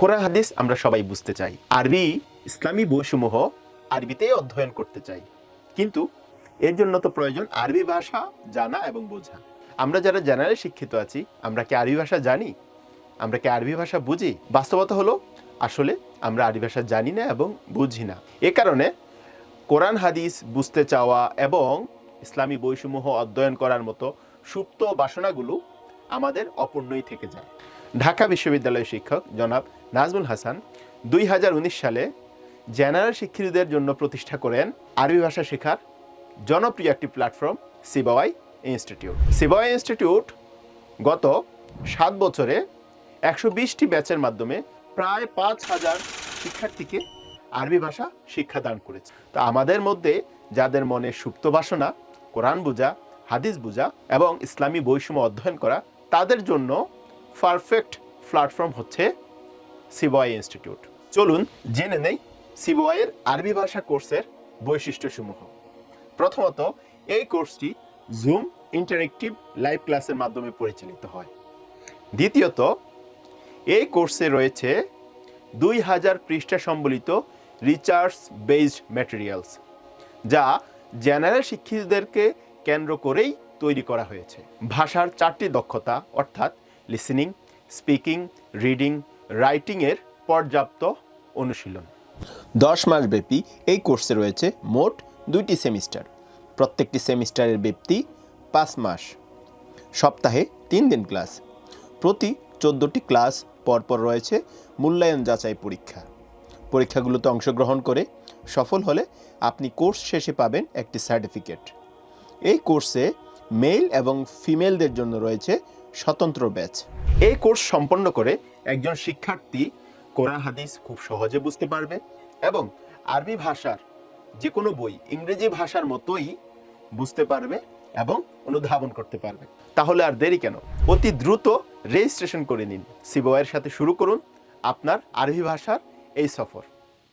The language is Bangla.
কোরআন হাদিস আমরা সবাই বুঝতে চাই, আরবি ইসলামী বইসমূহ আরবিতেই অধ্যয়ন করতে চাই, কিন্তু এর জন্য তো প্রয়োজন আরবি ভাষা জানা এবং বোঝা। আমরা যারা জেনারেল শিক্ষিত আছি, আমরা কি আরবি ভাষা জানি? আমরা কি আরবি ভাষা বুঝি? বাস্তবতা হলো আসলে আমরা আরবি ভাষা জানি না এবং বুঝি না। এ কারণে কোরআন হাদিস বুঝতে চাওয়া এবং ইসলামী বইসমূহ অধ্যয়ন করার মতো সুপ্ত বাসনাগুলো আমাদের অপূর্ণই থেকে যায়। ঢাকা বিশ্ববিদ্যালয়ের শিক্ষক জনাব নাজমুল হাসান 2019 সালে জেনারেল শিক্ষিতদের জন্য প্রতিষ্ঠা করেন আরবি ভাষা শেখার জনপ্রিয় একটি প্ল্যাটফর্ম সিবাওয়াই ইনস্টিটিউট। সিবাওয়াই ইনস্টিটিউট গত 7 বছরে 120টি ব্যাচের মাধ্যমে প্রায় 5,000 শিক্ষার্থীকে আরবি ভাষা শিক্ষাদান করেছে। তো আমাদের মধ্যে যাদের মনে সুপ্ত বাসনা কোরআন বোঝা, হাদিস বোঝা এবং ইসলামী বইসমূহ অধ্যয়ন করা, তাদের জন্য পারফেক্ট প্ল্যাটফর্ম হচ্ছে সিবাওয়াই ইনস্টিটিউট। চলুন জেনে নেই সিবাওয়াইয়ের আরবি ভাষা কোর্সের বৈশিষ্ট্যসমূহ। প্রথমত, এই কোর্সটি জুম ইন্টারেক্টিভ লাইভ ক্লাসের মাধ্যমে পরিচালিত হয়। দ্বিতীয়ত, এই কোর্সে রয়েছে 2000 পৃষ্ঠা সম্বলিত রিসার্চ বেসড ম্যাটেরিয়ালস, যা জেনারেল শিক্ষিতদেরকে কেন্দ্র করেই তৈরি করা হয়েছে। ভাষার 4টি দক্ষতা অর্থাৎ লিসেনিং, স্পিকিং, রিডিং, রাইটিংয়ের পর্যাপ্ত অনুশীলন। 10 মাস ব্যাপী এই কোর্সে রয়েছে মোট 2টি সেমিস্টার। প্রত্যেকটি সেমিস্টারের ব্যাপ্তি 5 মাস। সপ্তাহে 3 দিন ক্লাস। প্রতি 14টি ক্লাস পরপর রয়েছে মূল্যায়ন যাচাই পরীক্ষা। পরীক্ষাগুলোতে অংশগ্রহণ করে সফল হলে আপনি কোর্স শেষে পাবেন একটি সার্টিফিকেট। এই কোর্সে মেল এবং ফিমেলদের জন্য রয়েছে স্বতন্ত্র ব্যাচ। এই কোর্স সম্পন্ন করে একজন শিক্ষার্থী কোরআন হাদিস খুব সহজে বুঝতে পারবে এবং আরবি ভাষার যে কোনো বই ইংরেজি ভাষার মতোই বুঝতে পারবে এবং অনুধাবন করতে পারবে। তাহলে আর দেরি কেন? অতি দ্রুত রেজিস্ট্রেশন করে নিন। সিবাওয়াইয়ের সাথে শুরু করুন আপনার আরবি ভাষার এই সফর।